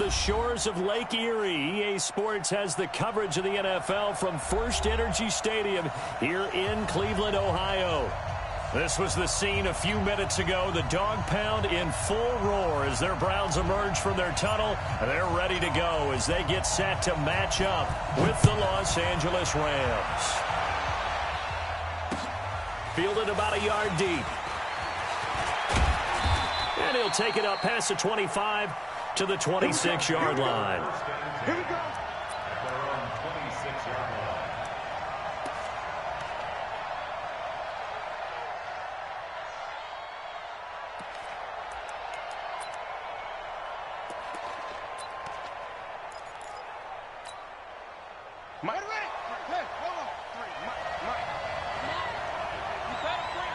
the shores of Lake Erie, EA Sports has the coverage of the NFL from First Energy Stadium here in Cleveland, Ohio. This was the scene a few minutes ago. The dog pound in full roar as their Browns emerge from their tunnel. They're ready to go as they get set to match up with the Los Angeles Rams. Fielded about a yard deep. And he'll take it up past the 25 to the 26-yard line. Here we go. At their own 26-yard line. Mike, hey, hold on. Mike. You better bring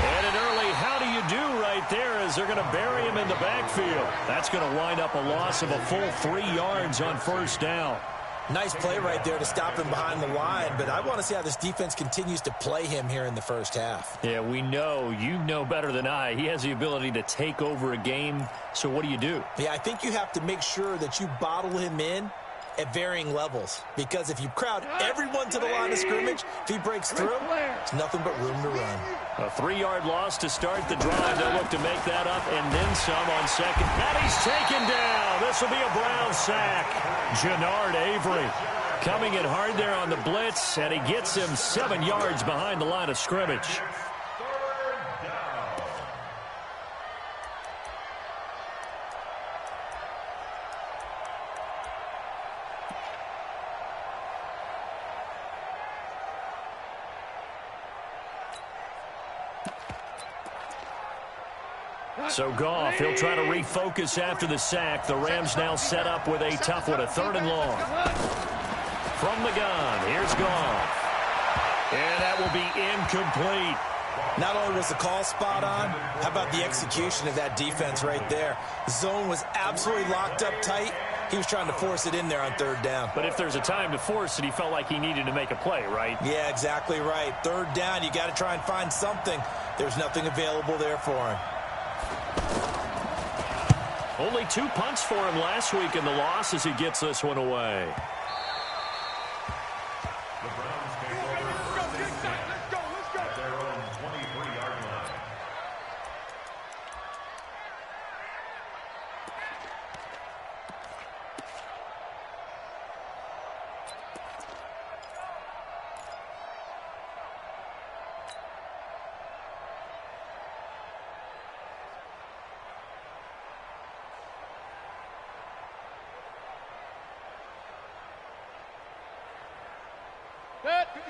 And an early how do you do right there as they're going to bury him in the backfield. That's going to wind up a loss of a full 3 yards on first down. Nice play right there to stop him behind the line, but I want to see how this defense continues to play him here in the first half. Yeah, we know. You know better than I. He has the ability to take over a game, so what do? Yeah, I think you have to make sure that you bottle him in at varying levels, because if you crowd everyone to the line of scrimmage, if he breaks through, it's nothing but room to run. A 3-yard loss to start the drive. They'll look to make that up and then some on second. And he's taken down. This will be a Brown sack. Jannard Avery coming in hard there on the blitz, and he gets him 7 yards behind the line of scrimmage. So Goff, he'll try to refocus after the sack. The Rams now set up with a tough one, a 3rd and long. From the gun, here's Goff. And that will be incomplete. Not only was the call spot on, how about the execution of that defense right there? The zone was absolutely locked up tight. He was trying to force it in there on 3rd down. But if there's a time to force it, he felt like he needed to make a play, right? Yeah, exactly right. 3rd down, you got to try and find something. There's nothing available there for him. Only 2 punts for him last week in the loss as he gets this one away. The Browns take over first and 10 at their own 23-yard line.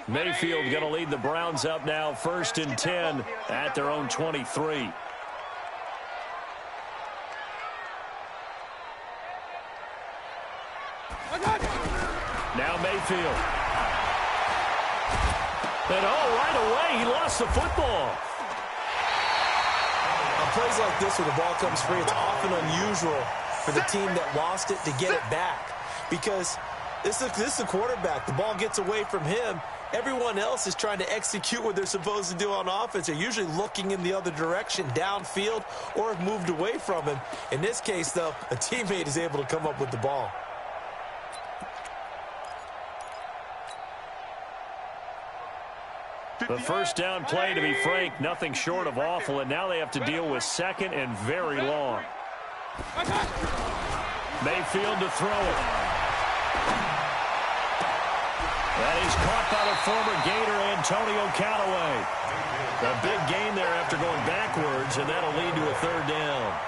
Mayfield going to lead the Browns up now, 1st and 10 at their own 23. Now Mayfield. And right away, he lost the football. On plays like this where the ball comes free, it's often unusual for the team that lost it to get it back, because this is the quarterback. The ball gets away from him. Everyone else is trying to execute what they're supposed to do on offense. They're usually looking in the other direction, downfield, or have moved away from him. In this case, though, a teammate is able to come up with the ball. The first down play, to be frank, nothing short of awful, and now they have to deal with 2nd and very long. Mayfield to throw it. That is caught by the former Gator, Antonio Callaway. A big gain there after going backwards, and that'll lead to a 3rd down.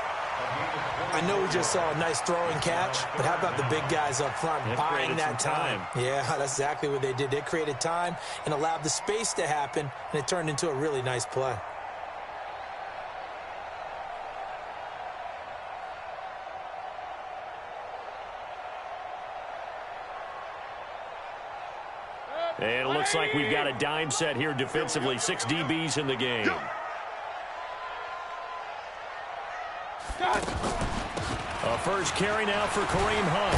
I know we just saw a nice throwing catch, but how about the big guys up front buying that time? Yeah, that's exactly what they did. They created time and allowed the space to happen, and it turned into a really nice play. And it looks like we've got a dime set here defensively. 6 DBs in the game. A first carry now for Kareem Hunt.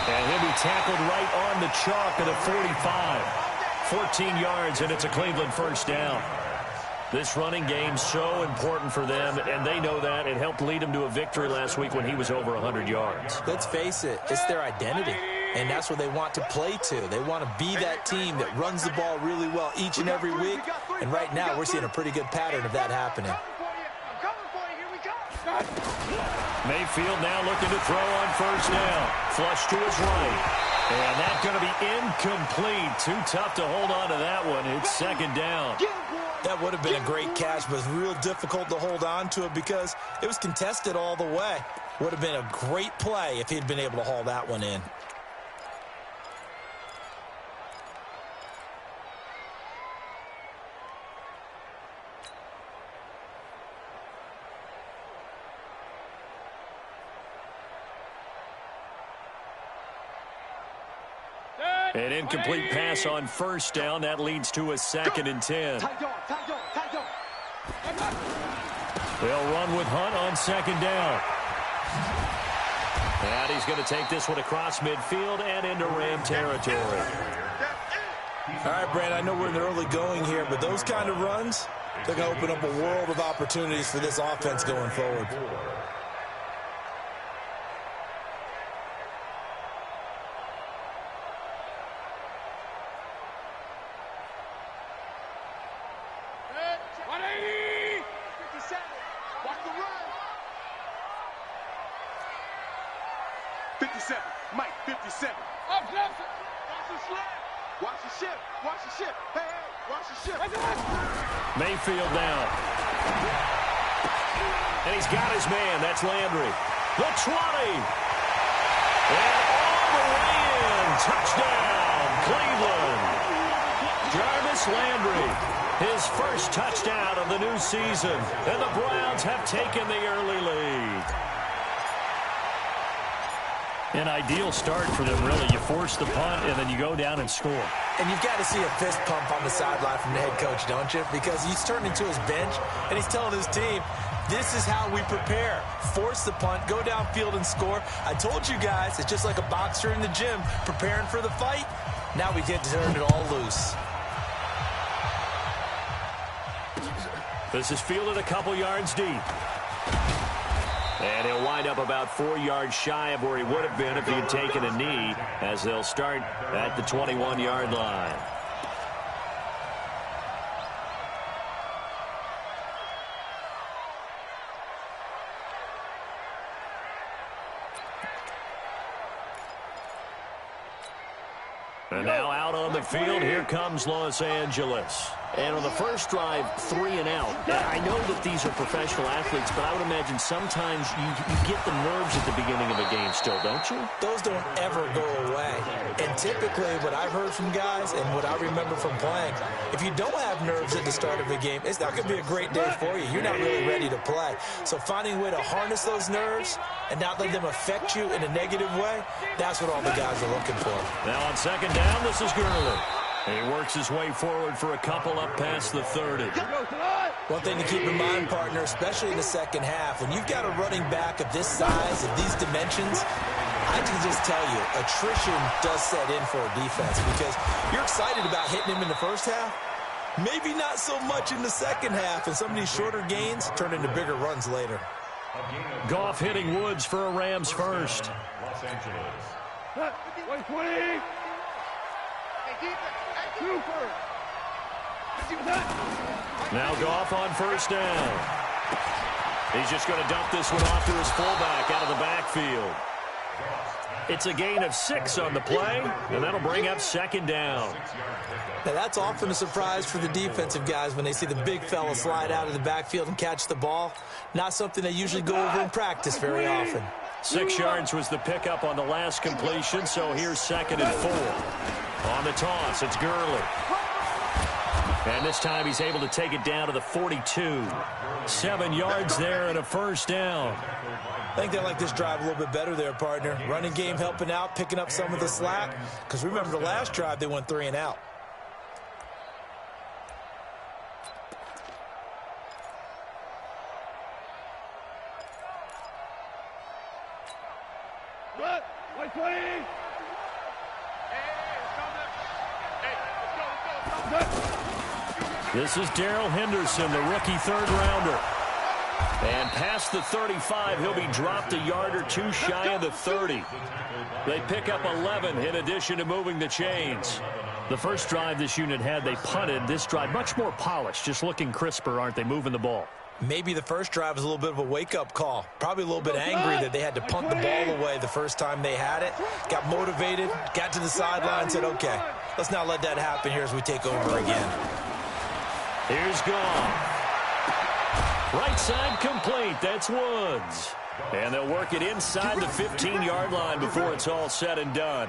And he'll be tackled right on the chalk at a 45. 14 yards, and it's a Cleveland first down. This running game's so important for them, and they know that. It helped lead them to a victory last week when he was over 100 yards. Let's face it, it's their identity, and that's what they want to play to. They want to be that team that runs the ball really well each and every week, and right now we're seeing a pretty good pattern of that happening. Mayfield now looking to throw on first down. Flush to his right. And that's going to be incomplete. Too tough to hold on to that one. It's second down. That would have been a great catch, but it's real difficult to hold on to it because it was contested all the way. Would have been a great play if he'd been able to haul that one in. An incomplete pass on first down. That leads to a 2nd and 10. They'll run with Hunt on 2nd down. And he's going to take this one across midfield and into Ram territory. All right, Brad, I know we're in the early going here, but those kind of runs, they're going to open up a world of opportunities for this offense going forward. Mayfield down. And he's got his man. That's Landry. The 20. And all the way in. Touchdown, Cleveland. Jarvis Landry. His first touchdown of the new season. And the Browns have taken the early lead. An ideal start for them, really. You force the punt, and then you go down and score. And you've got to see a fist pump on the sideline from the head coach, don't you? Because he's turned into his bench, and he's telling his team, this is how we prepare. Force the punt, go downfield and score. I told you guys, it's just like a boxer in the gym preparing for the fight. Now we get to turn it all loose. This is fielded a couple yards deep. And he'll wind up about 4 yards shy of where he would have been if he had taken a knee, as they'll start at the 21-yard line. And now out on the field, here comes Los Angeles. And on the first drive, 3 and out. I know that these are professional athletes, but I would imagine sometimes you get the nerves at the beginning of a game still, don't you? Those don't ever go away. And typically what I've heard from guys and what I remember from playing, if you don't have nerves at the start of a game, it's not going to be a great day for you. You're not really ready to play. So finding a way to harness those nerves and not let them affect you in a negative way, that's what all the guys are looking for. Now on second down, this is Gurley. And he works his way forward for a couple up past the 30. One thing to keep in mind, partner, especially in the second half, when you've got a running back of this size, of these dimensions, I can just tell you, attrition does set in for a defense because you're excited about hitting him in the first half. Maybe not so much in the second half, and some of these shorter gains turn into bigger runs later. Goff hitting Woods for a Rams first. Los Angeles. 20. Now Goff on first down. He's just going to dump this one off to his fullback out of the backfield. It's a gain of 6 on the play, and that'll bring up second down. Now that's often a surprise for the defensive guys when they see the big fella slide out of the backfield and catch the ball. Not something they usually go over in practice very often. 6 yards was the pickup on the last completion, so here's 2nd and 4. On the toss, it's Gurley. And this time he's able to take it down to the 42. 7 yards there and a first down. I think they like this drive a little bit better there, partner. Running game helping out, picking up some of the slack. Because remember the last drive, they went 3 and out. What? 20. This is Darrell Henderson, the rookie third-rounder. And past the 35, he'll be dropped a yard or two shy of the 30. They pick up 11 in addition to moving the chains. The first drive this unit had, they punted. This drive, much more polished, just looking crisper, aren't they, moving the ball? Maybe the first drive was a little bit of a wake-up call. Probably a little bit angry that they had to punt the ball away the first time they had it. Got motivated, got to the sideline, said, okay, let's not let that happen here as we take over again. Here's Gone. Right side complete. That's Woods. And they'll work it inside the 15-yard line before it's all said and done.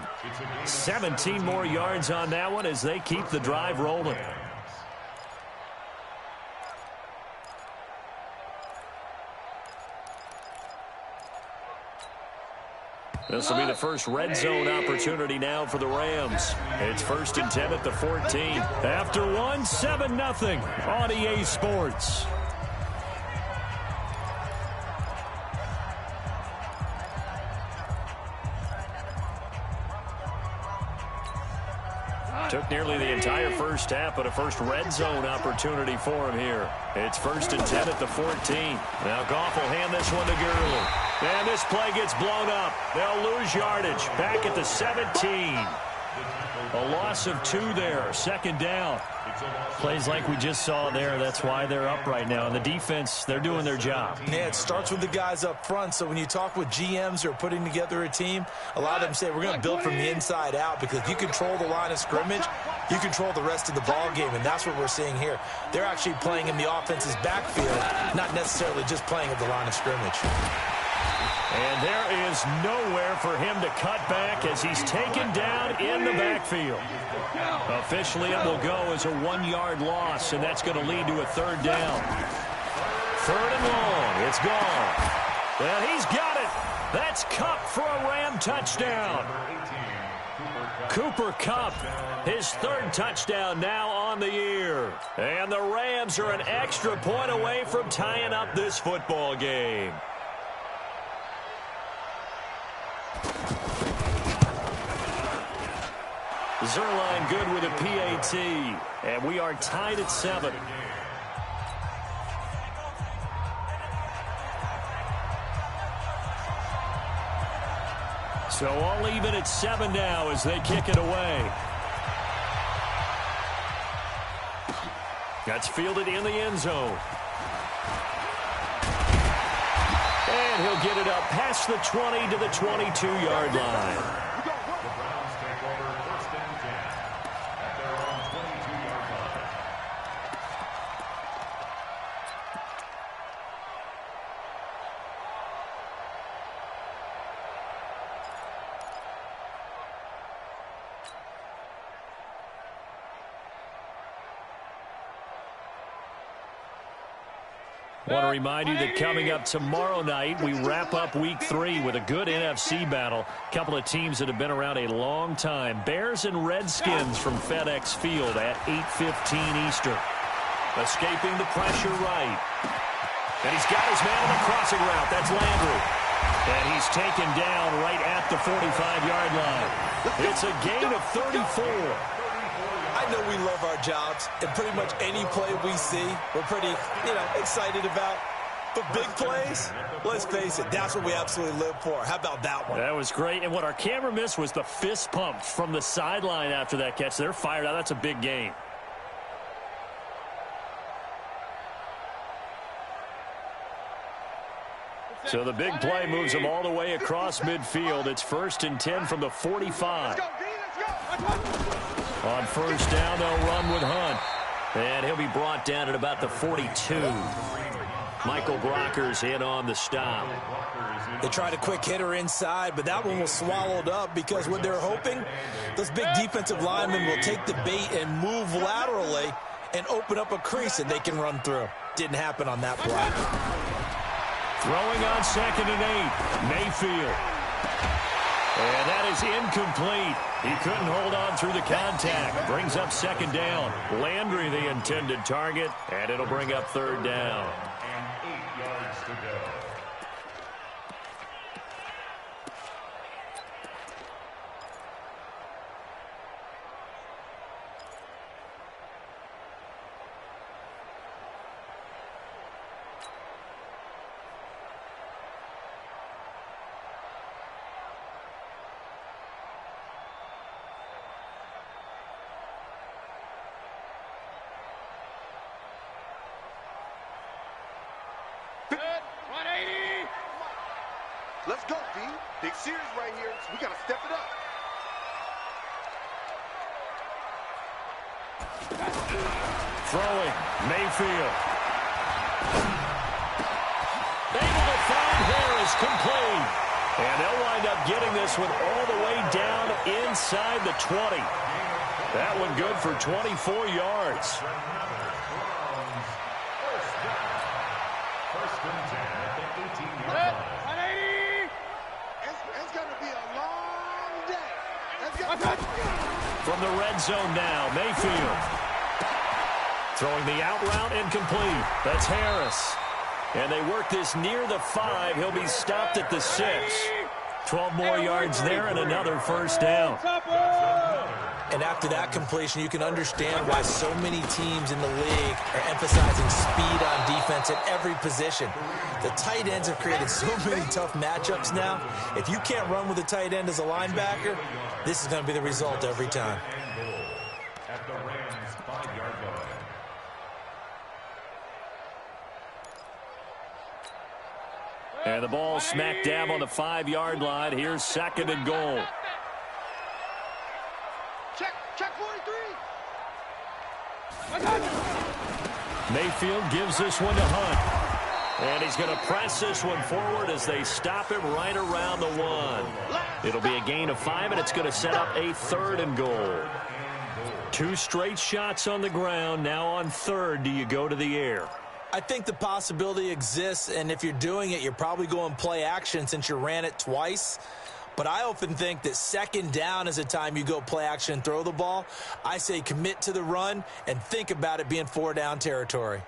17 more yards on that one as they keep the drive rolling. This will be the first red zone opportunity now for the Rams. It's 1st and 10 at the 14. After one, 7-0 on EA Sports. Took nearly the entire first half, but a first red zone opportunity for him here. It's 1st and 10 at the 14. Now Goff will hand this one to Gurley. And this play gets blown up. They'll lose yardage. Back at the 17. A loss of 2 there. 2nd down. Plays like we just saw there. That's why they're up right now. And the defense, they're doing their job. Yeah, it starts with the guys up front. So when you talk with GMs who are putting together a team, a lot of them say we're going to build from the inside out, because if you control the line of scrimmage, you control the rest of the ball game, and that's what we're seeing here. They're actually playing in the offense's backfield, not necessarily just playing at the line of scrimmage. And there is nowhere for him to cut back as he's taken down in the backfield. Officially, it will go as a 1-yard loss, and that's going to lead to a 3rd down. 3rd and long. It's gone. And he's got it. That's Kupp for a Ram touchdown. Cooper Kupp, his 3rd touchdown now on the year. And the Rams are an extra point away from tying up this football game. Zerline good with a PAT, and we are tied at 7. So all even at 7 now as they kick it away. That's fielded in the end zone. And he'll get it up past the 20 to the 22-yard line. I want to remind you that coming up tomorrow night, we wrap up Week 3 with a good NFC battle. A couple of teams that have been around a long time. Bears and Redskins from FedEx Field at 8:15 Eastern. Escaping the pressure right. And he's got his man on the crossing route. That's Landry. And he's taken down right at the 45-yard line. It's a gain of 34. I know we love our jobs, and pretty much any play we see, we're pretty, excited about. But big plays, let's face it, that's what we absolutely live for. How about that one? That was great. And what our camera missed was the fist pump from the sideline after that catch. They're fired out. That's a big gain. So the big play moves them all the way across midfield. It's 1st and 10 from the 45. On 1st down, they'll run with Hunt. And he'll be brought down at about the 42. Michael Brocker's in on the stop. They tried a quick hitter inside, but that one was swallowed up because what they're hoping, those big defensive linemen will take the bait and move laterally and open up a crease that they can run through. Didn't happen on that play. Throwing on 2nd and 8, Mayfield. And that is incomplete. He couldn't hold on through the contact. Brings up 2nd down. Landry the intended target, and it'll bring up 3rd down. And 8 yards to go. Let's go, D. Big series right here, so we got to step it up. Throwing, Mayfield. Able to find Harris, complete. And they'll wind up getting this one all the way down inside the 20. That one good for 24 yards. First and 10 at the 18-yard line. It's going to be a long day. From the red zone now, Mayfield. Throwing the out route incomplete. That's Harris. And they work this near the 5. He'll be stopped at the 6. 12 more yards there and another first down. And after that completion, you can understand why so many teams in the league are emphasizing speed on defense at every position. The tight ends have created so many tough matchups now. If you can't run with a tight end as a linebacker, this is going to be the result every time. At the Rams' 5-yard line. And the ball smack dab on the 5-yard line. Here's second and goal. Check 43. Mayfield gives this one to Hunt. And he's going to press this one forward as they stop him right around the 1. It'll be a gain of 5, and it's going to set up a third and goal. 2 straight shots on the ground. Now on third, do you go to the air? I think the possibility exists, and if you're doing it, you're probably going play action since you ran it twice. But I often think that second down is a time you go play action and throw the ball. I say commit to the run and think about it being 4-down territory.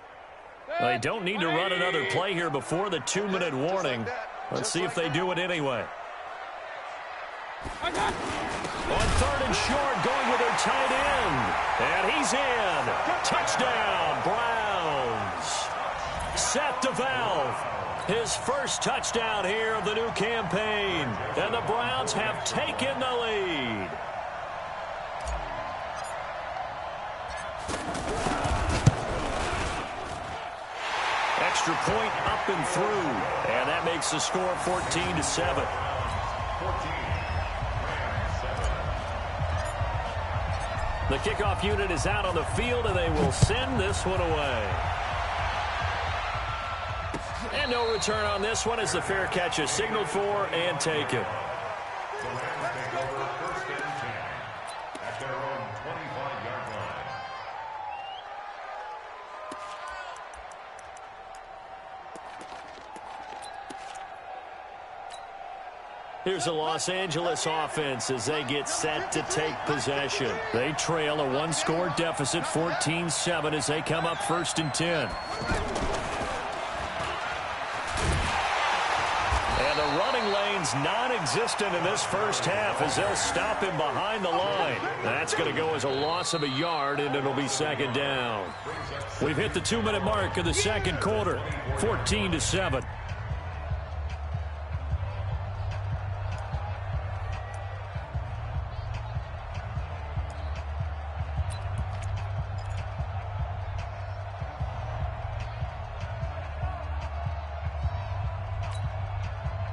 They don't need to run another play here before the 2-minute warning. Let's see if they do it anyway. On third and short, going with their tight end. And he's in. Touchdown, Browns. Seth DeValve, his first touchdown here of the new campaign. And the Browns have taken the lead. Extra point up and through. And that makes the score 14-7. The kickoff unit is out on the field, and they will send this one away. And no return on this one as the fair catch is signaled for and taken. The Rams take over first and 10 at their own 25-yard line. Here's the Los Angeles offense as they get set to take possession. They trail a 1-score deficit, 14-7, as they come up first and 10. And the running lane's non-existent in this first half as they'll stop him behind the line. That's going to go as a loss of a yard, and it'll be second down. We've hit the 2-minute mark of the second quarter, 14-7.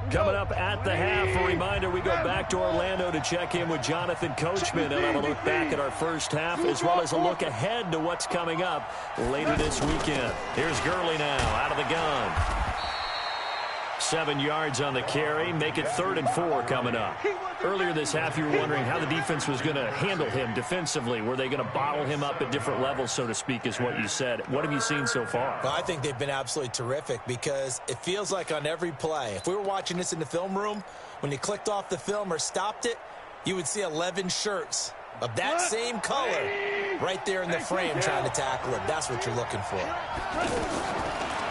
Coming up at the half, a reminder, we go back to Orlando to check in with Jonathan Coachman and have a look back at our first half, as well as a look ahead to what's coming up later this weekend. Here's Gurley now, out of the gun. 7 yards on the carry, make it 3rd and 4 coming up. Earlier this half, you were wondering how the defense was going to handle him defensively. Were they going to bottle him up at different levels, so to speak, is what you said. What have you seen so far? Well, I think they've been absolutely terrific because it feels like on every play, if we were watching this in the film room, when you clicked off the film or stopped it, you would see 11 shirts of that same color right there in the frame trying to tackle it. That's what you're looking for.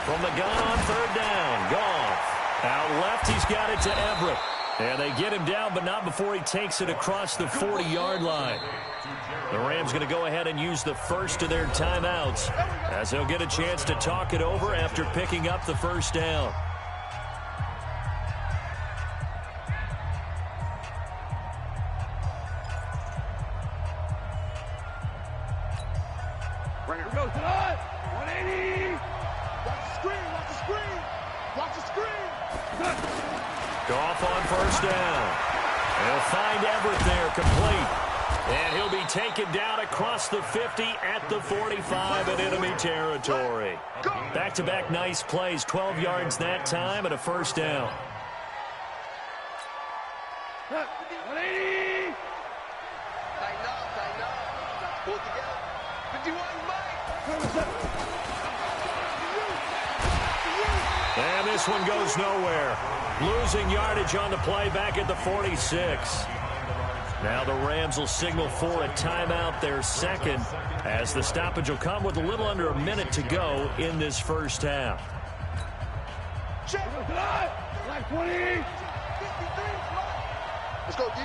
From the gun on 3rd down, Goff. Out left, he's got it to Everett. And they get him down, but not before he takes it across the 40-yard line. The Rams going to go ahead and use the first of their timeouts as they'll get a chance to talk it over after picking up the first down. Here we go, 180. Watch the screen, watch the screen. Watch the screen. Goff on first down. He'll find Everett there, complete. And he'll be taken down across the 50 at the 45 in enemy territory. Back-to-back nice plays, 12 yards that time and a first down. 180. Tighten up. Pull together. 51, Mike. And this one goes nowhere. Losing yardage on the play back at the 46. Now the Rams will signal for a timeout, their second, as the stoppage will come with a little under a minute to go in this first half. Check. Like 20. 53. Let's go, D.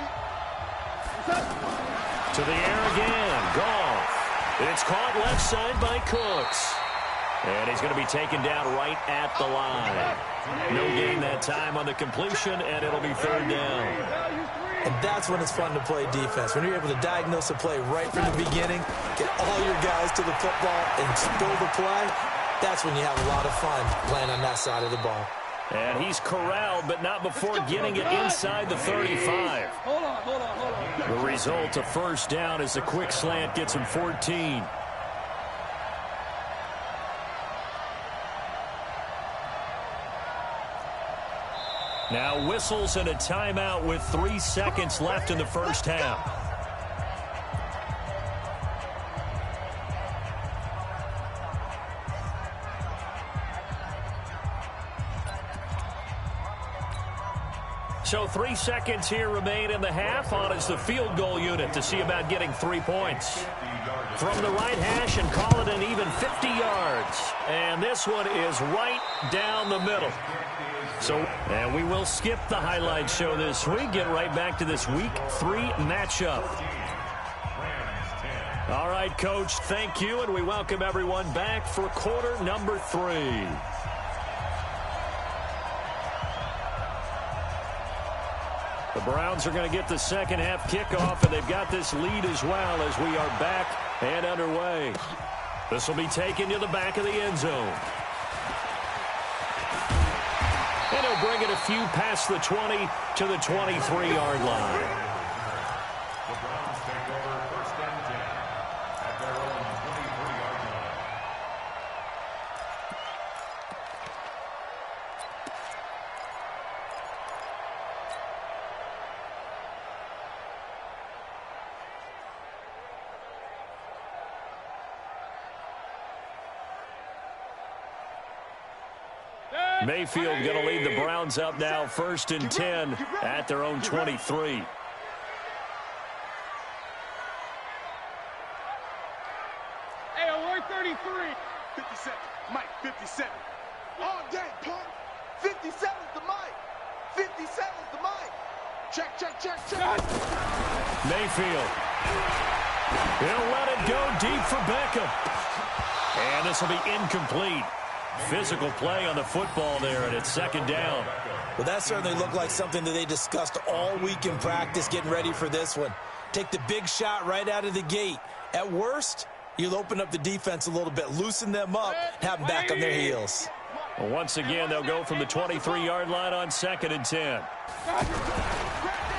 To the air again. Goff. It's caught left side by Cooks. And he's going to be taken down right at the line. No gain that time on the completion, and it'll be third down. And that's when it's fun to play defense. When you're able to diagnose a play right from the beginning, get all your guys to the football, and spill the play, that's when you have a lot of fun playing on that side of the ball. And he's corralled, but not before getting it inside the 35. Hold on. The result, a first down, as a quick slant gets him 14. Now whistles and a timeout with 3 seconds left in the first half. So 3 seconds here remain in the half. On is the field goal unit to see about getting 3 points. From the right hash and call it an even 50 yards. And this one is right down the middle. And we will skip the highlight show this week. Get right back to this Week 3 matchup. All right, Coach, thank you, and we welcome everyone back for quarter number 3. The Browns are going to get the second half kickoff, and they've got this lead as well as we are back and underway. This will be taken to the back of the end zone. And he'll bring it a few past the 20 to the 23-yard line. The Browns take over first and 10 at their own 23-yard line. Mayfield going to lead the Browns up now, first and 10 at their own 23. Hey, alert 33. 57. Mike, 57. All day, punk. 57's the Mike. 57's the Mike. Check. Mayfield. He'll let it go deep for Beckham. And this will be incomplete. Physical play on the football there, and it's second down. Well, that certainly looked like something that they discussed all week in practice getting ready for this one. Take the big shot right out of the gate. At worst, you'll open up the defense a little bit, loosen them up, have them back on their heels. Well, once again, they'll go from the 23-yard line on second and 10.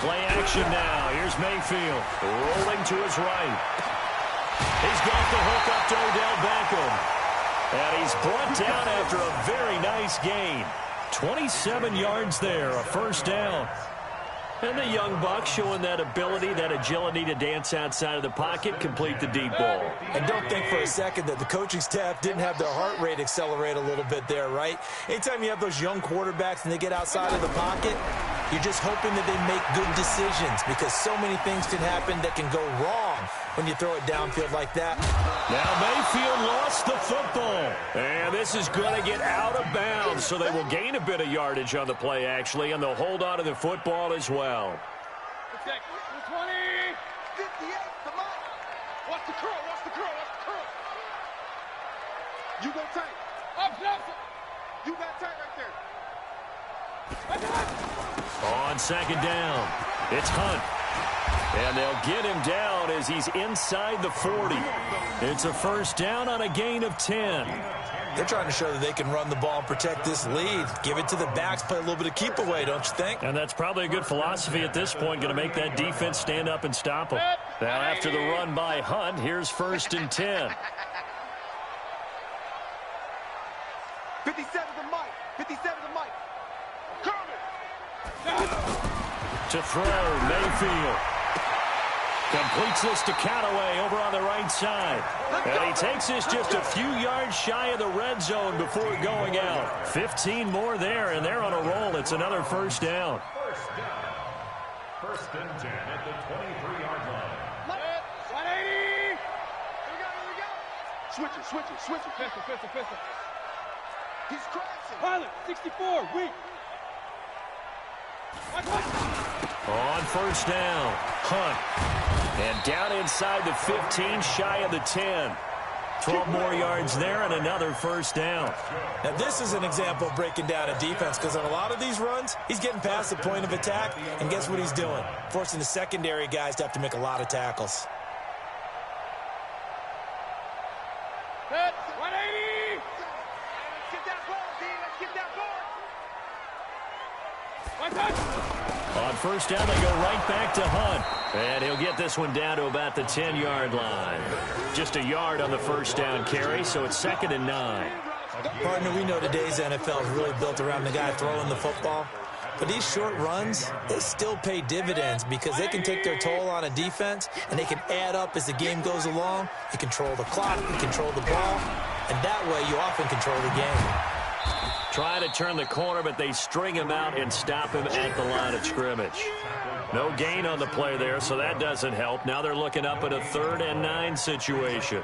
Play action now. Here's Mayfield rolling to his right. He's got the hook up to Odell Beckham. And he's brought down after a very nice gain. 27 yards there, a first down. And the young buck showing that ability, that agility to dance outside of the pocket, complete the deep ball. And don't think for a second that the coaching staff didn't have their heart rate accelerate a little bit there, right? Anytime you have those young quarterbacks and they get outside of the pocket, you're just hoping that they make good decisions because so many things can happen that can go wrong when you throw it downfield like that. Now Mayfield lost the football. And this is going to get out of bounds, so they will gain a bit of yardage on the play, actually, and they'll hold on to the football as well. 20. 58, the Mike. Watch the curl. You go tight. Up. You got tight right there. On second down, it's Hunt. And they'll get him down as he's inside the 40. It's a first down on a gain of 10. They're trying to show that they can run the ball and protect this lead. Give it to the backs, play a little bit of keep away, don't you think? And that's probably a good philosophy at this point, going to make that defense stand up and stop them. Now, after the run by Hunt, here's 1st and 10. 57 to Mike. 57 to Mike. To throw, Mayfield. Completes this to Callaway over on the right side. And he takes this just a few yards shy of the red zone before going out. 15 more there, and they're on a roll. It's another 1st down. 1st and 10 at the 23-yard line. 180. Here we go. Switch it. Pistol. He's crashing. Pilot, 64, weak. On 1st down, Hunt. And down inside the 15, shy of the 10. 12 more yards there and another 1st down. Now, this is an example of breaking down a defense because on a lot of these runs, he's getting past the point of attack, and guess what he's doing? Forcing the secondary guys to have to make a lot of tackles. 180. Let's get that ball, D. Let's get that ball. One touch. On 1st down, they go right back to Hunt. And he'll get this one down to about the 10-yard line. Just a yard on the 1st down carry, so it's 2nd and 9. Partner, we know today's NFL is really built around the guy throwing the football. But these short runs, they still pay dividends because they can take their toll on a defense, and they can add up as the game goes along. You control the clock, you control the ball, and that way you often control the game. Trying to turn the corner, but they string him out and stop him at the line of scrimmage. No gain on the play there, so that doesn't help. Now they're looking up at a 3rd and 9 situation.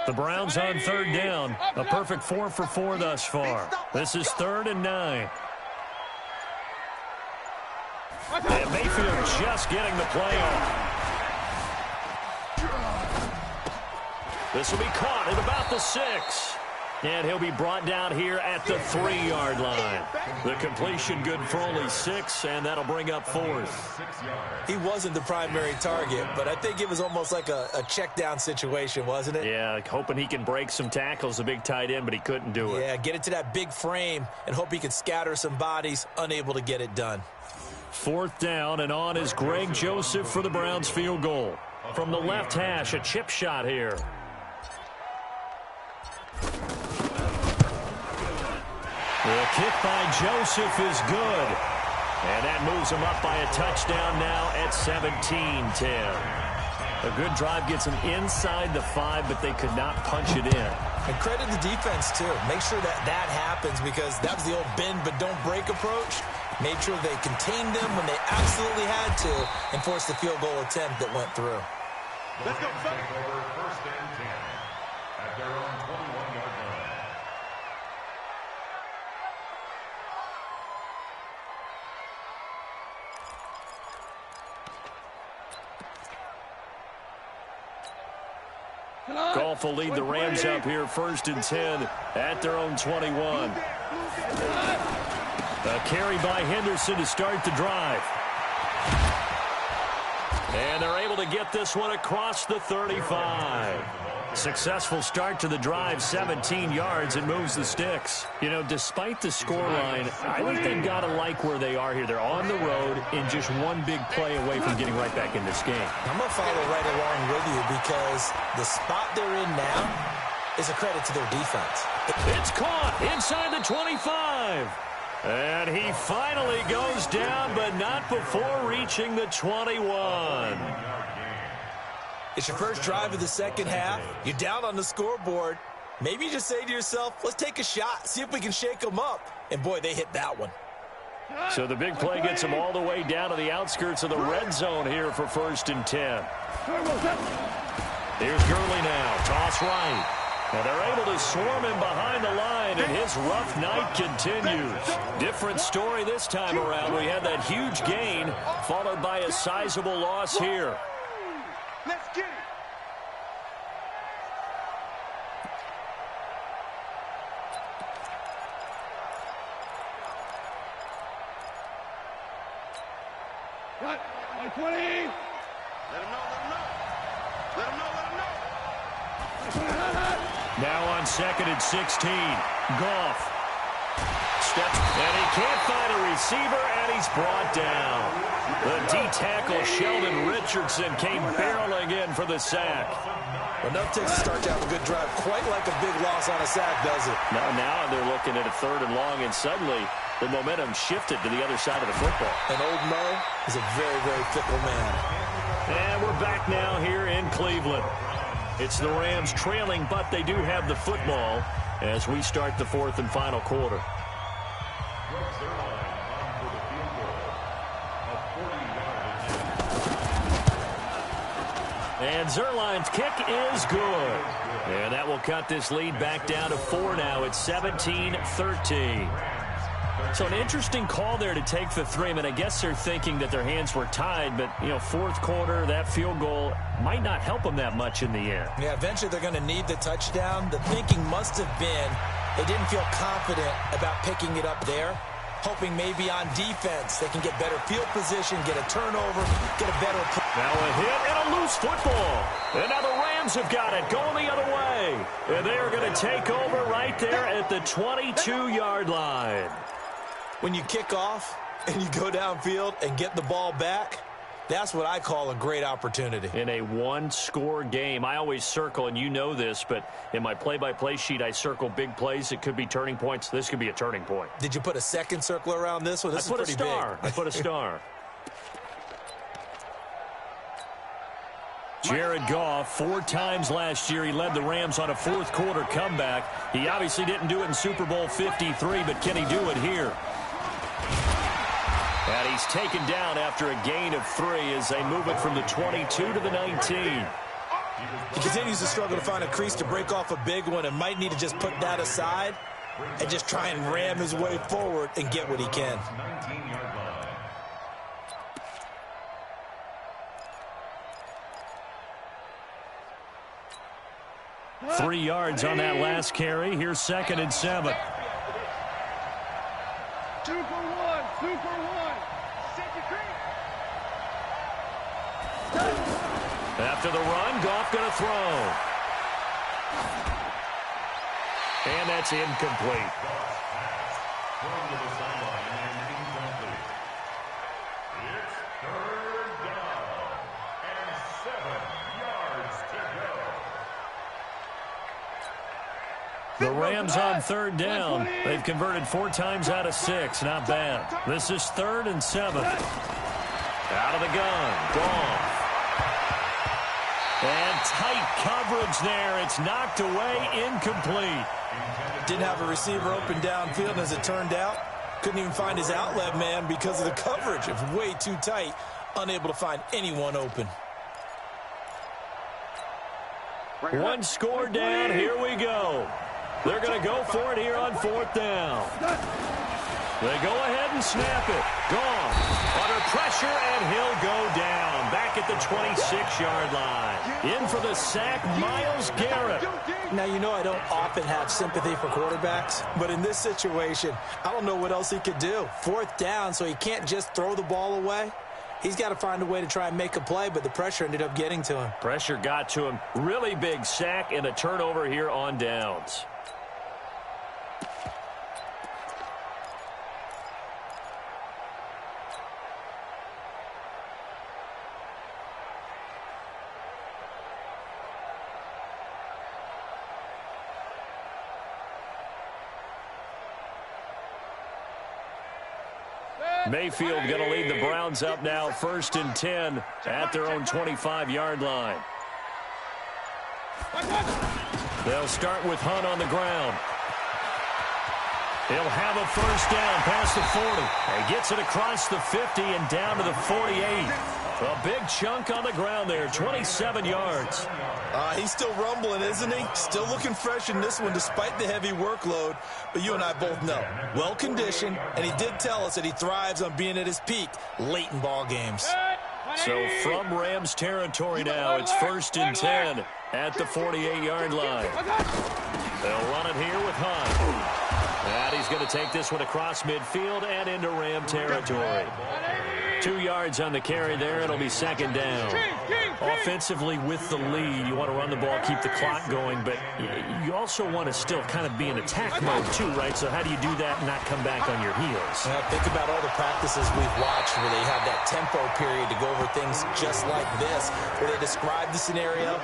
The Browns on 3rd down. A perfect 4 for 4 thus far. This is 3rd and 9. And Mayfield just getting the play off. This will be caught at about the 6. And he'll be brought down here at the 3-yard line. The completion good for only 6, and that'll bring up 4th. He wasn't the primary target, but I think it was almost like a check down situation, wasn't it? Yeah, hoping he can break some tackles, a big tight end, but he couldn't do it. Yeah, get it to that big frame and hope he can scatter some bodies, unable to get it done. 4th down, and on is Greg Joseph for the Browns field goal. From the left hash, a chip shot here. The kick by Joseph is good. And that moves him up by a touchdown now at 17-10. A good drive gets him inside the 5, but they could not punch it in. And credit the defense, too. Make sure that happens because that was the old bend but don't break approach. Made sure they contained them when they absolutely had to and forced the field goal attempt that went through. Let's go, take over 1st and 10 at their own 21-yard line. Goff will lead the Rams up here 1st and 10 at their own 21. A carry by Henderson to start the drive. And they're able to get this one across the 35. Successful start to the drive, 17 yards, and moves the sticks. You know, despite the scoreline, I think they've got to like where they are here. They're on the road and just one big play away from getting right back in this game. I'm going to follow right along with you because the spot they're in now is a credit to their defense. It's caught inside the 25. And he finally goes down, but not before reaching the 21. It's your first drive of the second half. You're down on the scoreboard. Maybe you just say to yourself, let's take a shot, see if we can shake them up. And, boy, they hit that one. So the big play gets them all the way down to the outskirts of the red zone here for 1st and 10. Here's Gurley now. Toss right. And they're able to swarm him behind the line, and his rough night continues. Different story this time around. We had that huge gain, followed by a sizable loss here. Let's get it. What? 120. Let him know, let him know. Let him know, let him know. Now on 2nd and 16. Goff steps, and he can't find a receiver, and he's brought down. The D-tackle, Sheldon Richardson, came barreling in for the sack. Enough takes to start to have a good drive. Quite like a big loss on a sack, does it? Now they're looking at a 3rd and long, and suddenly the momentum shifted to the other side of the football. And old Mo is a very, very fickle man. And we're back now here in Cleveland. It's the Rams trailing, but they do have the football as we start the 4th and final quarter. And Zerline's kick is good. And that will cut this lead back down to 4 now. It's 17-13. So an interesting call there to take the 3. I mean, I guess they're thinking that their hands were tied, but, 4th quarter, that field goal might not help them that much in the end. Yeah, eventually they're going to need the touchdown. The thinking must have been they didn't feel confident about picking it up there, hoping maybe on defense they can get better field position, get a turnover, get a better play. Now a hit and a loose football. And now the Rams have got it going the other way. And they are going to take over right there at the 22-yard line. When you kick off and you go downfield and get the ball back, that's what I call a great opportunity. In a one-score game, I always circle, and you know this, but in my play-by-play sheet, I circle big plays. It could be turning points. This could be a turning point. Did you put a second circle around this one? This is pretty big. I put a star. Jared Goff, 4 times last year, he led the Rams on a 4th quarter comeback. He obviously didn't do it in Super Bowl 53, but can he do it here? And he's taken down after a gain of 3 as they move it from the 22 to the 19. He continues to struggle to find a crease to break off a big one and might need to just put that aside and just try and ram his way forward and get what he can. 19-yard line. 3 yards on that last carry. Here's 2nd and 7. 2 for 1, 2 for 1. Set your creep. After the run, Goff going to throw. And that's incomplete. Thrown to the sideline and incomplete. It's 3rd down and 7 yards to go. The Rams on 3rd down. They've converted 4 times out of 6. Not bad. This is 3rd and 7. Out of the gun. Goff. And tight coverage there. It's knocked away, incomplete. Didn't have a receiver open downfield, and as it turned out, couldn't even find his outlet man because of the coverage. It was way too tight, unable to find anyone open. 1 score down. Here we go. They're going to go for it here on 4th down. They go ahead and snap it. Goff under pressure, and he'll go down. Back at the 26-yard line. In for the sack, Myles Garrett. Now, I don't often have sympathy for quarterbacks, but in this situation, I don't know what else he could do. 4th down, so he can't just throw the ball away. He's got to find a way to try and make a play, but the pressure ended up getting to him. Pressure got to him. Really big sack and a turnover here on downs. Mayfield going to lead the Browns up now, 1st and 10 at their own 25-yard line. They'll start with Hunt on the ground. He'll have a 1st down past the 40. He gets it across the 50 and down to the 48. A big chunk on the ground there, 27 yards. He's still rumbling, isn't he? Still looking fresh in this one despite the heavy workload. But you and I both know, well-conditioned, and he did tell us that he thrives on being at his peak late in ball games. So from Rams territory now, it's 1st and 10 at the 48-yard line. They'll run it here with Hunt. And he's going to take this one across midfield and into Ram territory. 2 yards on the carry there. It'll be 2nd down. Offensively with the lead, you want to run the ball, keep the clock going, but you also want to still kind of be in attack mode too, right? So how do you do that and not come back on your heels? Think about all the practices we've watched where they have that tempo period to go over things just like this, where they describe the scenario,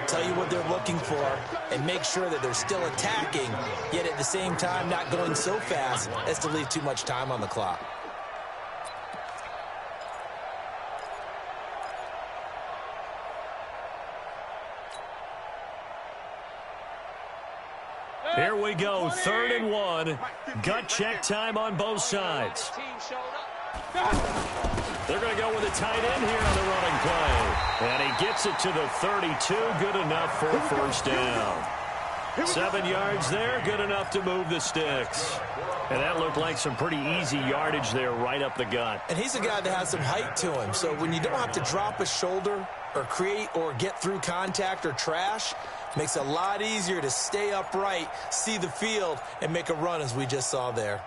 tell you what they're looking for, and make sure that they're still attacking, yet at the same time not going so fast as to leave too much time on the clock. Here we go, 3rd and 1. Gut check time on both sides. They're going to go with a tight end here on the running play. And he gets it to the 32. Good enough for a 1st down. 7 yards there, good enough to move the sticks. And that looked like some pretty easy yardage there right up the gut. And he's a guy that has some height to him. So when you don't have to drop a shoulder or create or get through contact or trash, makes it a lot easier to stay upright, see the field, and make a run as we just saw there.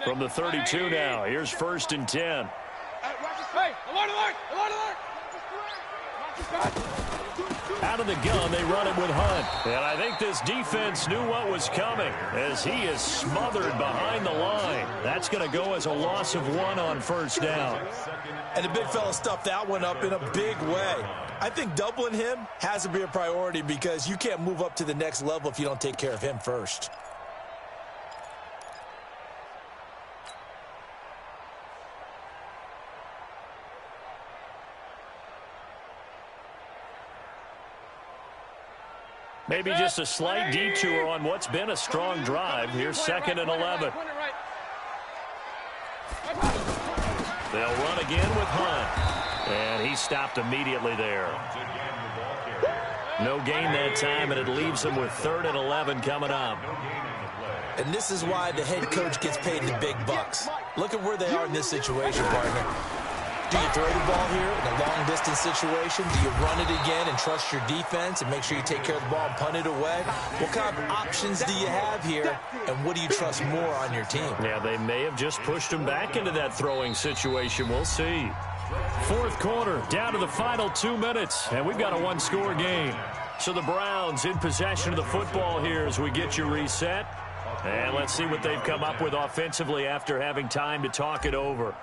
From the 32 now, here's 1st and 10. Hey, alert, alert, alert, alert. Out of the gun, they run it with Hunt. And I think this defense knew what was coming as he is smothered behind the line. That's going to go as a loss of 1 on 1st down. And the big fella stuffed that one up in a big way. I think doubling him has to be a priority because you can't move up to the next level if you don't take care of him first. Maybe just a slight detour on what's been a strong drive. Here's 2nd and 11. They'll run again with Hunt. And he stopped immediately there. No gain that time, and it leaves him with 3rd and 11 coming up. And this is why the head coach gets paid the big bucks. Look at where they are in this situation, partner. Do you throw the ball here in a long-distance situation? Do you run it again and trust your defense and make sure you take care of the ball and punt it away? What kind of options do you have here, and what do you trust more on your team? Yeah, they may have just pushed him back into that throwing situation. We'll see. 4th quarter, down to the final 2 minutes, and we've got a 1-score game. So the Browns in possession of the football here as we get you reset. And let's see what they've come up with offensively after having time to talk it over.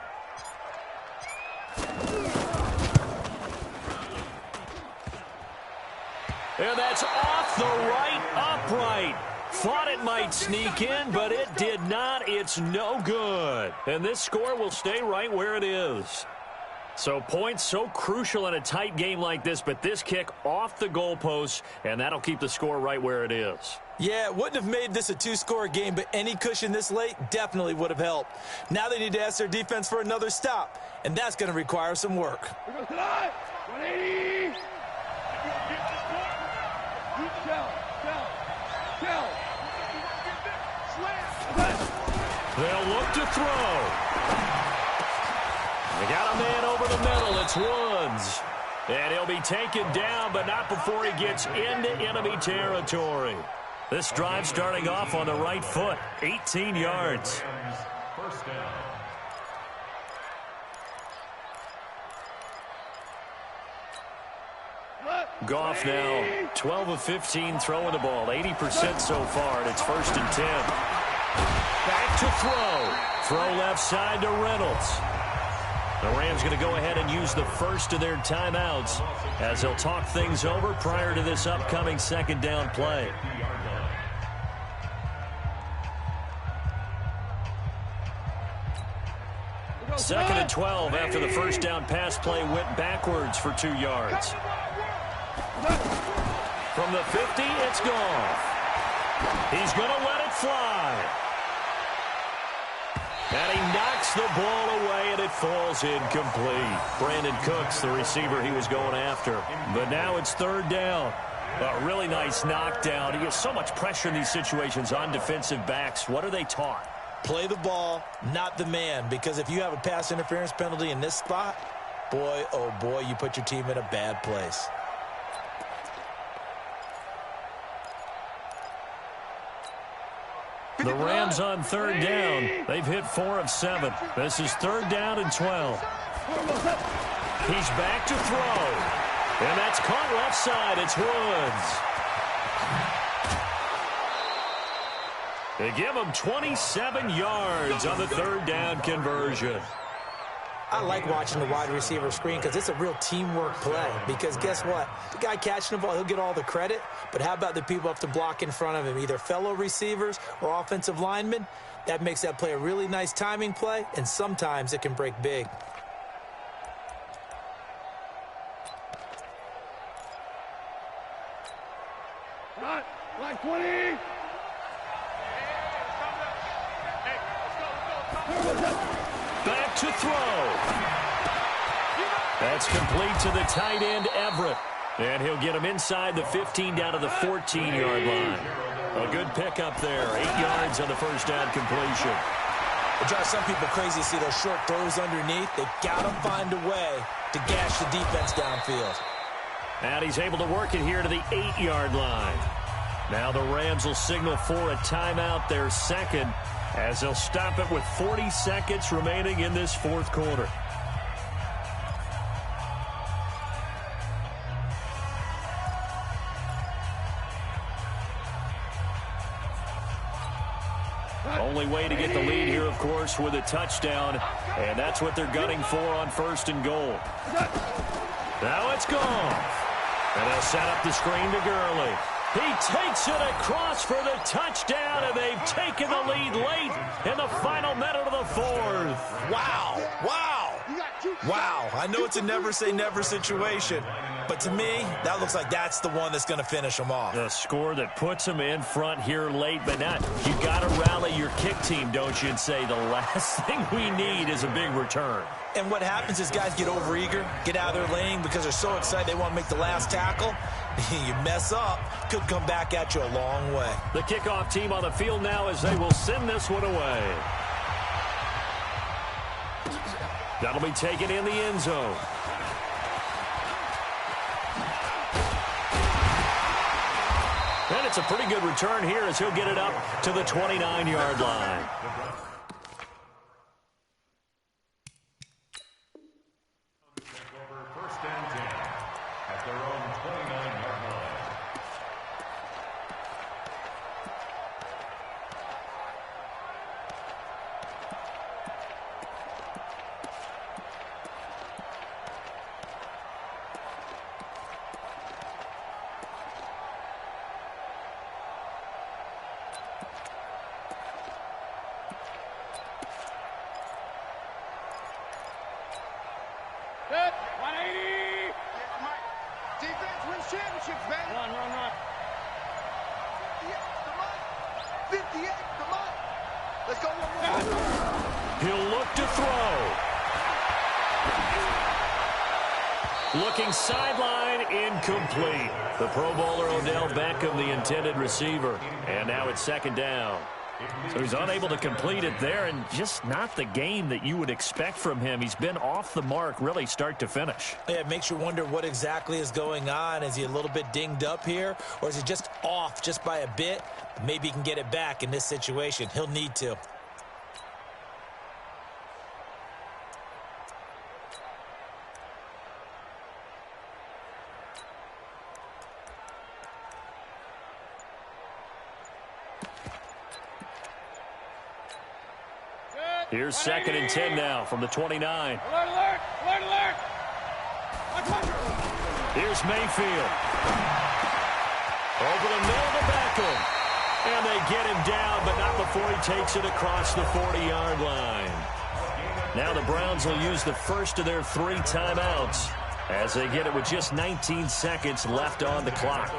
And that's off the right upright. Thought it might sneak in, but it did not. It's no good. And this score will stay right where it is. So points so crucial in a tight game like this, but this kick off the goalpost, and that'll keep the score right where it is. Yeah, it wouldn't have made this a 2-score game, but any cushion this late definitely would have helped. Now they need to ask their defense for another stop, and that's going to require some work. 180. They'll look to throw. They got a man over the middle. It's Woods. And he'll be taken down, but not before he gets into enemy territory. This drive starting off on the right foot. 18 yards. 1st down. Goff now 12 of 15 throwing the ball. 80% so far, and it's 1st and 10. Back to throw. Throw left side to Reynolds. The Rams going to go ahead and use the first of their timeouts as they'll talk things over prior to this upcoming 2nd down play. 2nd and 12 after the first down pass play went backwards for 2 yards. From the 50, it's gone. He's going to let it fly. And he knocks the ball away, and it falls incomplete. Brandon Cooks, the receiver he was going after. But now it's 3rd down. A really nice knockdown. He gets so much pressure in these situations on defensive backs. What are they taught? Play the ball, not the man. Because if you have a pass interference penalty in this spot, boy, oh boy, you put your team in a bad place. The Rams on 3rd down. They've hit 4 of 7. This is 3rd down and 12. He's back to throw. And that's caught left side. It's Woods. They give him 27 yards on the 3rd down conversion. I like watching the wide receiver screen because it's a real teamwork play. Because guess what? The guy catching the ball, he'll get all the credit. But how about the people up to block in front of him, either fellow receivers or offensive linemen? That makes that play a really nice timing play, and sometimes it can break big. Line 20. Back to throw. That's complete to the tight end, Everett. And he'll get him inside the 15 down to the 14-yard line. A good pickup there. 8 yards on the first down completion. It drives some people crazy to see those short throws underneath. They've got to find a way to gash the defense downfield. And he's able to work it here to the 8-yard line. Now the Rams will signal for a timeout, their second, as they'll stop it with 40 seconds remaining in this 4th quarter. Only way to get the lead here, of course, with a touchdown, and that's what they're gunning for on 1st and goal. Now it's gone. And they'll set up the screen to Gurley. He takes it across for the touchdown, and they've taken the lead late in the final minute of the 4th. Wow. Wow. Wow. I know it's a never-say-never situation, but to me, that looks like that's the one that's going to finish them off. The score that puts them in front here late, but not. You got to rally your kick team, don't you, and say the last thing we need is a big return. And what happens is guys get overeager, get out of their lane because they're so excited they want to make the last tackle. You mess up, could come back at you a long way. The kickoff team on the field now as they will send this one away. That'll be taken in the end zone. And it's a pretty good return here as he'll get it up to the 29-yard line. First and 10 at their own 29-yard line. Set. 180. Defense wins championships, man. Run. 58, come on. Let's go one more. He'll look to throw. Looking sideline, incomplete. The Pro Bowler Odell Beckham, the intended receiver. And now it's 2nd down. So he's unable to complete it there, and just not the game that you would expect from him. He's been off the mark really start to finish. Yeah, it makes you wonder what exactly is going on. Is he a little bit dinged up here, or is he just off just by a bit? Maybe he can get it back in this situation. He'll need to. Here's 2nd and 10 now from the 29. Alert. Here's Mayfield. Over the middle to Beckham. And they get him down, but not before he takes it across the 40-yard line. Now the Browns will use the first of their 3 timeouts as they get it with just 19 seconds left on the clock.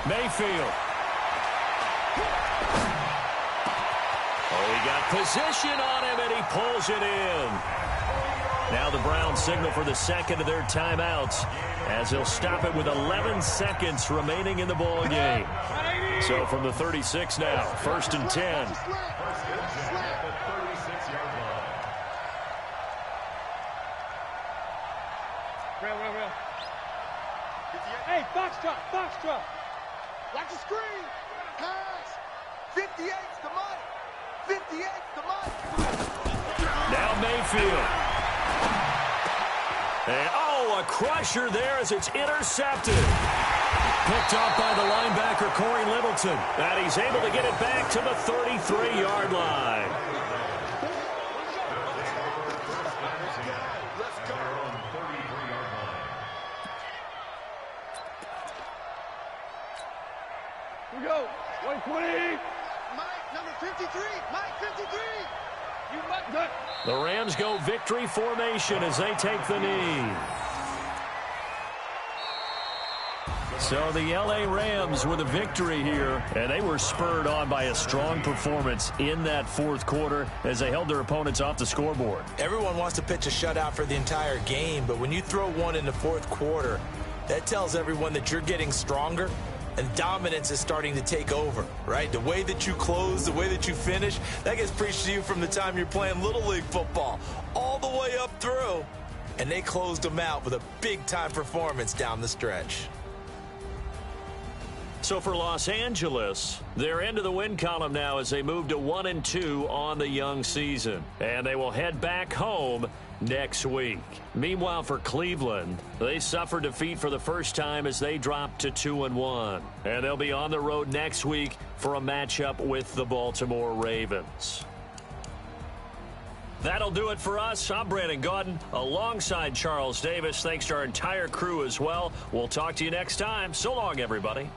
Mayfield. Oh, he got position on him, and he pulls it in. Now the Browns signal for the second of their timeouts as they'll stop it with 11 seconds remaining in the ball game. So from the 36 now, 1st and 10. Hey, box drop. Like a screen. Pass. 58's the money. 58's the money. Now Mayfield. And, a crusher there as it's intercepted. Picked off by the linebacker, Corey Littleton. And he's able to get it back to the 33-yard line. Here we go. 120. Mike, number 53. Mike, 53. You must not. The Rams go victory formation as they take the knee. So the L.A. Rams with a victory here, and they were spurred on by a strong performance in that 4th quarter as they held their opponents off the scoreboard. Everyone wants to pitch a shutout for the entire game, but when you throw one in the 4th quarter, that tells everyone that you're getting stronger and dominance is starting to take over, right? The way that you close, the way that you finish, that gets preached to you from the time you're playing Little League football all the way up through. And they closed them out with a big-time performance down the stretch. So for Los Angeles, they're into the win column now as they move to 1-2 on the young season. And they will head back home next week. Meanwhile, for Cleveland, they suffered defeat for the first time as they dropped to 2-1. And they'll be on the road next week for a matchup with the Baltimore Ravens. That'll do it for us. I'm Brandon Gaudin alongside Charles Davis. Thanks to our entire crew as well. We'll talk to you next time. So long, everybody.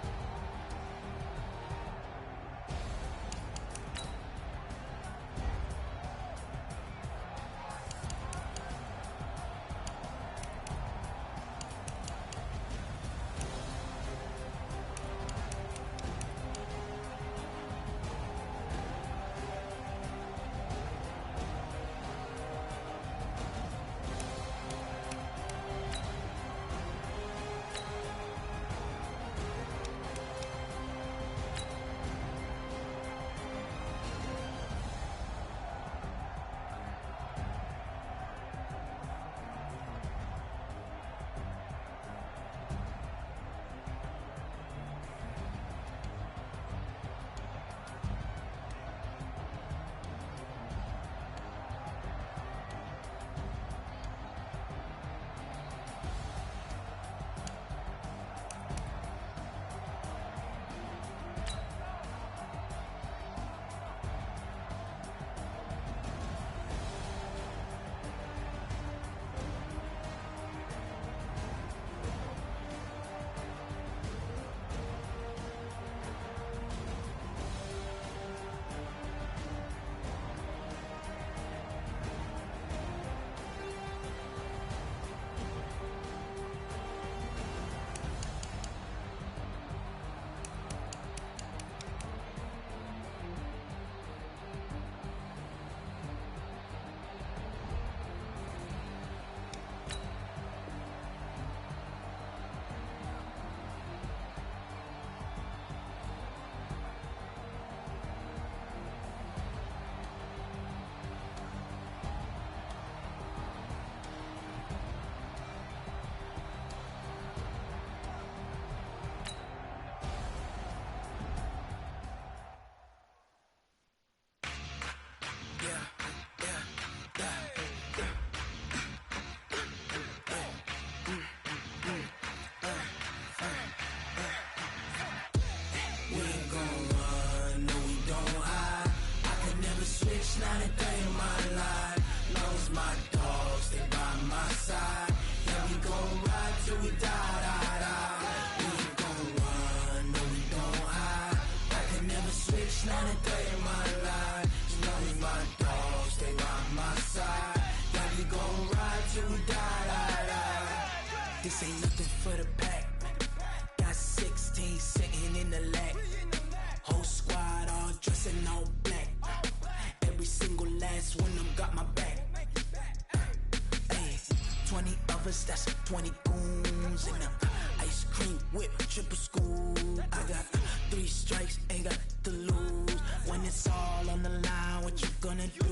gonna do?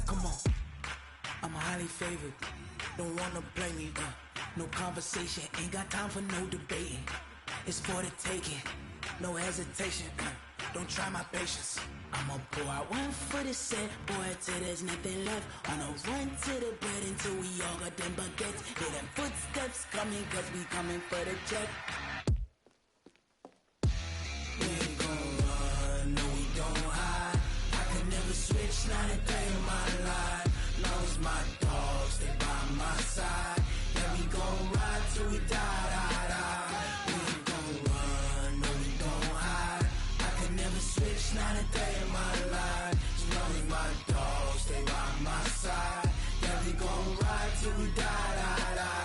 Come on, I'm highly favored. Don't wanna blame me, no conversation, ain't got time for no debating. It's for the taking, no hesitation, don't try my patience. I'ma pour out one for the set, boy, till there's nothing left. On a run to the bed until we all got them baguettes. Hear them footsteps coming, cause we coming for the check. We ain't gon' run, no we don't hide. I could never switch, not a day in my life. Long as my dogs, they by my side. Yeah, we gon' ride till we die, die, die. We ain't gon' run, no we don't hide. I could never switch, not a day in my life. As long as my dogs, they by my side. Yeah, we gon' ride till we die, die, die.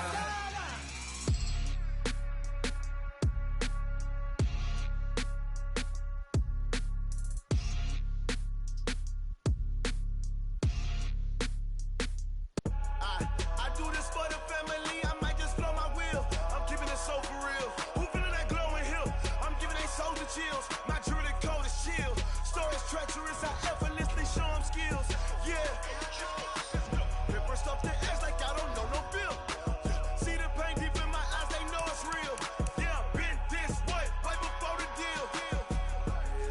I do this for the family, I might just blow my wheel. I'm keeping it so for real. Who feeling that glowing hill? I'm giving they soldier chills. My druidic code is chill. Stories treacherous, I effortlessly show them skills. Yeah. Paper stuff the edge like I don't know no bill. See the pain deep in my eyes, they know it's real. Yeah, been this way, right before the deal.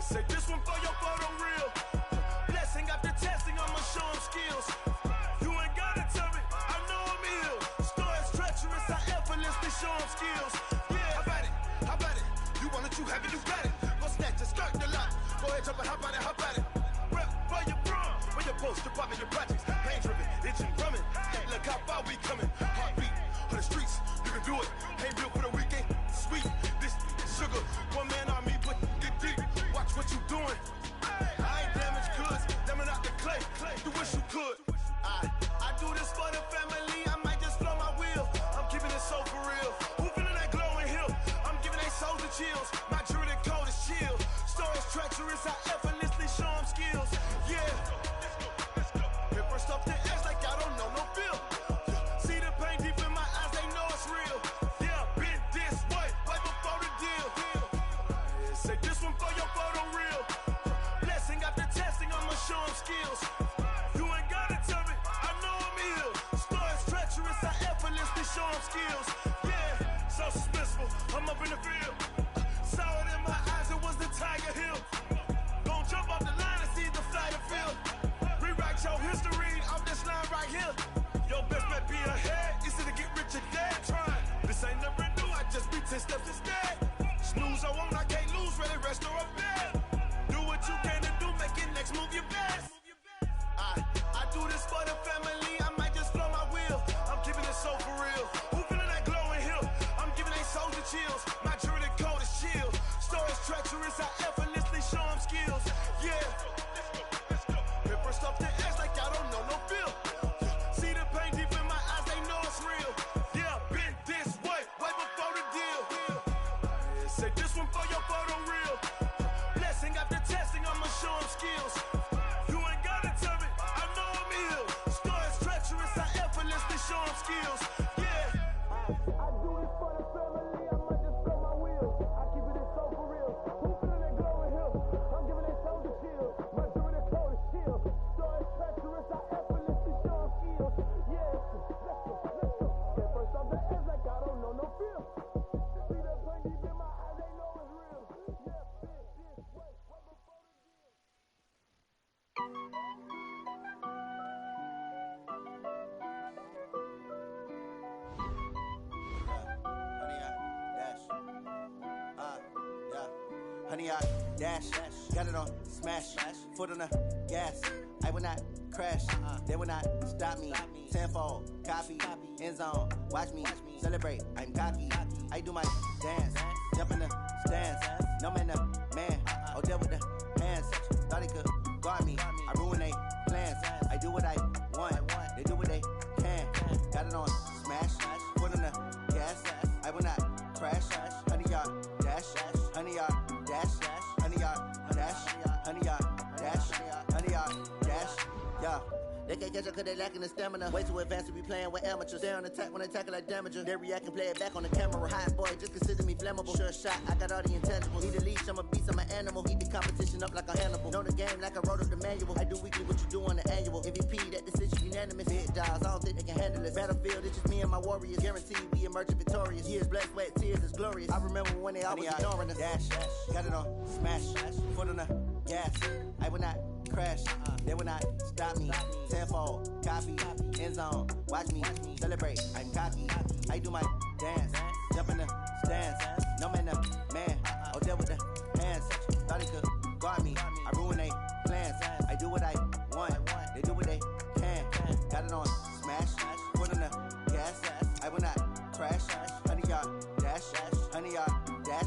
Say this one for your photo real. Blessing after testing, I'ma show them skills. You ain't gotta tell me, I know I'm ill. Stories treacherous, I effortlessly show them skills. Yeah, how about it? How about it? You want it, you have it, you got it. Go snatch it, skirt the lot. Go ahead, jump it, how about it, how about it? Rep for your brum, where your post, department, your projects. Pain driven, itching, drumming. Hey, look how far we coming. Heartbeat on the streets, you can do it. Ain't built for the weekend, sweet. This sugar, one man army, but get deep. Watch what you doing. I ain't damaged goods, damn out the clay. You wish you could. I do this for the family, I might just blow my wheel. I'm keeping it so for real. Who feeling that glowing hill? I'm giving they soldier chills. My druidic code is chill. Stories treacherous, I effortlessly show them skills. Yeah. Paper stuff the edge like I don't know no bill. See the pain deep in my eyes, they know it's real. Yeah, been this way, right before the deal. Say this one for your photo real. Blessing after testing, I'ma show them skills. You ain't gotta tell me, I know I'm ill. Stories treacherous, I effortlessly show them skills. Yeah, so suspenseful, I'm up in the field. Saw it in my eyes, it was the Tiger Hill. Don't jump off the line and see the fly the field. Rewrite your history off this line right here. Your best bet be ahead, easy to get rich or dead. Trying, this ain't never new, I just be 10 steps instead. Snooze I won't, I can't lose, ready, rest or a bed. Do what you can to do, make it next move your best. I do this for the family, I might just blow my wheel. I'm keeping it so for real. Who feeling that glowing hill? I'm giving they soldier chills. My druidic code is chill. Stories treacherous, I effortlessly show them skills. Yeah. Paper stuff the edge like I don't know no bill. See the pain deep in my eyes, they know it's real. Yeah, been this way, right before the deal. Say this one for your photo real. Blessing after testing, I'ma show them skills. You ain't gotta tell me, I know I'm ill. Stories treacherous, I effortlessly show them skills. Yeah. I do this for the family, I might just blow my wheel. I keep it so for real. Who feeling that glowing hill? I'm giving they soldier chills. My druidic code is chill. Stories treacherous, I effortlessly show them skills. Yeah, let's go. Get first off the edge like I don't know no feel. See that pain deep in my eyes, they know it's real. Yeah, been this way, right before the deal. Honey, I dash, got it on smash, foot on the gas. I will not crash, they will not stop me. Tenfold, copy, end zone, watch me celebrate. I'm cocky, I do my dance, jump in the stands. No man, the man, oh, there with the hands. Thought he could guard me, I ruin they plans. I do what I want, they do what they can. Got it on smash, foot on the gas. I will not crash, honey, y'all dash, honey, y'all dash, honey, y'all dash, honey, y'all dash, honey, y'all dash. Yeah, They can't catch up cause they lacking the stamina. Way too advanced to be playing with amateurs. Stay on attack when they tackle like damager. They react and play it back on the camera. Hot boy, just consider me flammable. Sure shot, I got all the intangibles. Need a leash, I'm a beast, I'm an animal. Heat the competition up like a animal. Know the game like I wrote up the manual. I do weekly what you do on the annual. MVP, that decision unanimous. Big dogs, I don't think they can handle this. Battlefield, it's just me and my warriors. Guaranteed we emerging victorious. Years, blood, sweat, tears is glorious. I remember when they always ignoring us. Dash, got it on, smash, foot on the gas. I will not crash, they will not stop me. Tenfold, copy, end zone, watch me celebrate. I'm cocky, I do my dance, jump in the stands. No man, man, oh there with the hands. Thought he could guard me, I ruin they plans. I do what I want, they do what they can. Got it on, smash, foot on the gas. I will not crash, 100-yard dash, 100-yard dash,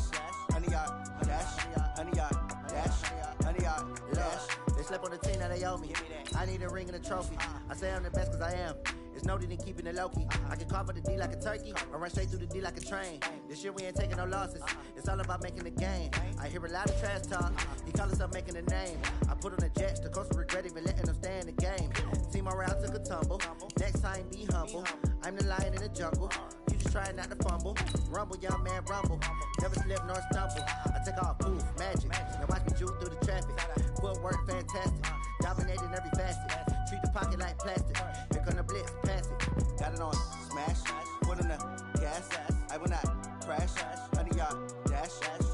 100-yard dash, 100-yard dash, 100-yard dash. They slept on the team, now they owe me. I need a ring and a trophy. I say I'm the best cause I am. It's noted in keeping it low-key. I can carve up the D like a turkey or run straight through the D like a train. This year we ain't taking no losses. It's all about making the game. I hear a lot of trash talk. He call himself making a name. I put on the Jets. The coach will regret even letting them stay in the game. Team around took a tumble. Next time be humble. I'm the lion in the jungle. You just trying not to fumble. Rumble, young man, rumble. Never slip nor stumble. I take off, poof, magic. Now watch me juke through the traffic. Footwork fantastic. Dominating every facet. Treat the pocket like plastic. Here come the blitz, pass it. Got it on, smash. Foot on the gas. I will not crash. 100-yard dash.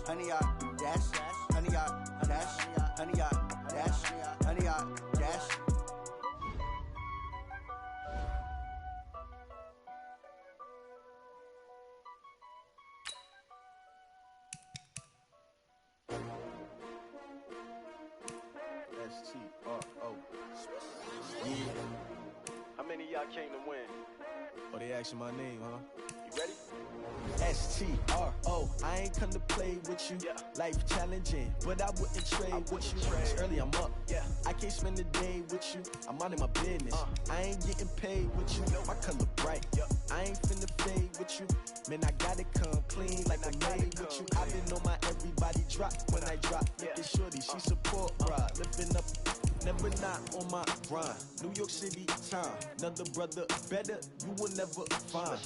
100-yard dash. 100-yard dash. 100-yard dash. 100-yard dash. S-T-R-O. Yeah. How many of y'all came to win? Oh, they asking my name, huh? You ready? S-T-R-O. I ain't come to play with you. Yeah. Life challenging, but I wouldn't trade with you. It's early, I'm up. Yeah. I can't spend the day with you. I'm minding my business. I ain't getting paid with you. My color bright. I ain't finna fade with you. Man, I gotta come clean like I'm made with you. I've been on my everybody drop when I drop. Look at shorty, she support ride. Lifting up, never not on my grind. New York City time, another brother better, you will never find.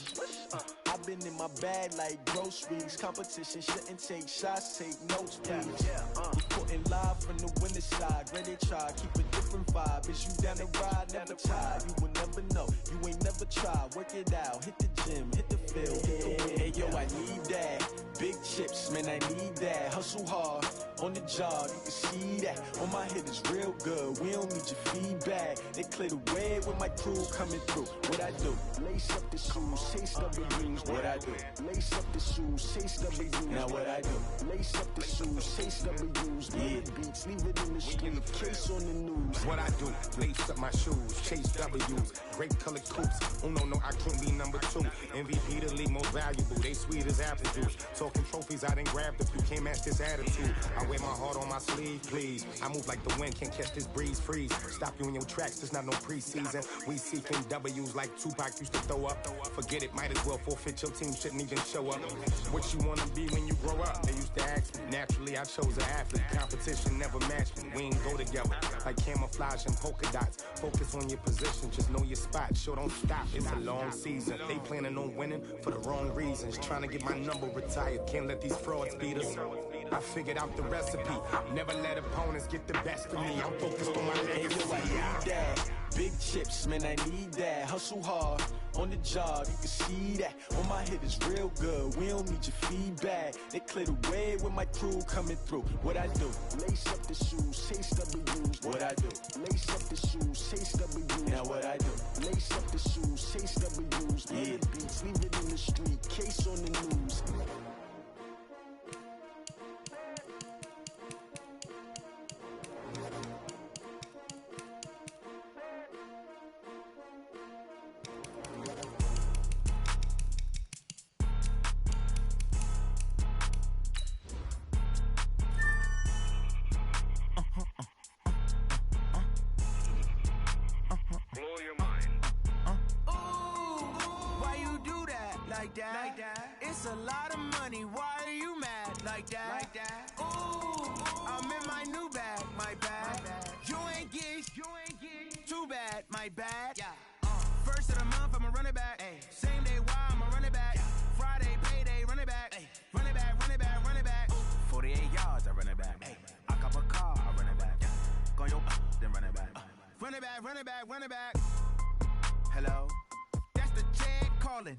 I've been in my bag like groceries. Competition shouldn't take shots, take notes, please. Reporting live from the winter side. Ready to try, keep a different vibe. Is you down the ride, never tired. You will never know, you ain't never tried. Work it out, hit the gym, hit the field, hit the wind. Hey yo, I need that. Big chips, man, I need that. Hustle hard, on the job, you can see that. On my head is real good, we don't need your feedback. They clear the way with my crew coming through. What I do? Lace up the shoes, chase W's. What I do? Lace up the shoes, chase W's. Now what I do? Lace up the shoes, chase W's. Yeah. Beats, leave it in the street, case on the news. What I do? Lace up my shoes, chase W's. Great colored coops. Oh no, I can't be number 2. MVP the league most valuable. They sweet as apple juice. Talking trophies, I didn't grab the few. Can't match this attitude. I wear my heart on my sleeve, please. I move like the wind, can't catch this breeze, freeze. Stop you in your tracks, there's not no preseason. We seeking W's like Tupac used to throw up. Forget it, might as well forfeit. Your team shouldn't even show up. What you wanna be when you grow up? They used to ask me. Naturally, I chose an athlete. Competition never matched me. We ain't go together like camouflage and polka dots. Focus on your position, just know your spot. Sure, don't stop. It's a long season. They planning on winning for the wrong reasons. Trying to get my number retired. Can't let these frauds beat us. I figured out the recipe. Never let opponents get the best of me. I'm focused on my legacy. Hey, yo, I need that. Big chips, man, I need that. Hustle hard, on the job, you can see that. On my head is real good, we don't need your feedback. They clear the way with my crew coming through. What I do? Lace up the shoes, chase W's. What I do? Lace up the shoes, chase W's. Now what I do? Lace up the shoes, chase W's. Yeah. Beats, leave it in the street, case on the news. It's a lot of money, why are you mad like that? Ooh, I'm in my new bag, my bag. You ain't getting too bad, my my bad. First of the month, I'ma run it back. Same day, why I'ma run it back. Friday, payday, run it back. Run it back, run it back, run it back. 48 yards, I run it back. I cop a car, I run it back. Go your then run it back. Run it back, run it back, run it back. Hello? That's the check calling.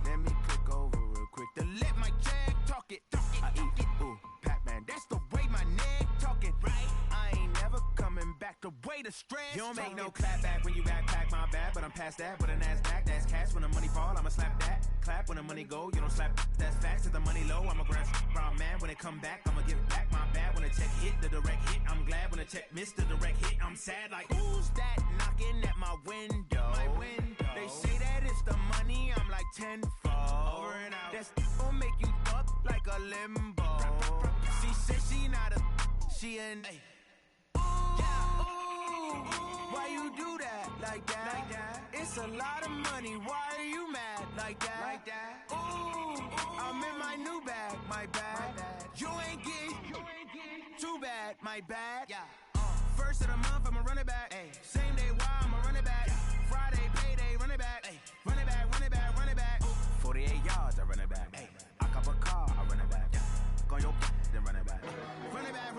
Let me click over real quick. To let my check talk it. I eat, ooh, Pac-Man. That's the way my neck talking. Right? I ain't never coming back. The way the stress. You don't make no clap back when you backpack, my bad. But I'm past that. With a NASDAQ, that's cash. When the money fall, I'ma slap that. Clap when the money go, you don't slap. That's facts. If the money low, I'ma grab brown man. When it come back, I'ma give back my bad. When the check hit, the direct hit. I'm glad when the check missed the direct hit. I'm sad like, who's that knocking at my window? My window. They say that it's the money, I'm like tenfold. Over and out. That's gon' make you fuck like a limbo. She said she not a, she an why you do that like that? It's a lot of money, why are you mad like that? Ooh, I'm in my new bag, my bad. You ain't getting too bad, my bad. First of the month, I'ma run it back. Same day, why I'ma run it back. Friday, payday, run it back. Run it back, run it back, run it back. 48 yards, I run it back. I cop a car, I run it back. Go your then run it back. Run it back,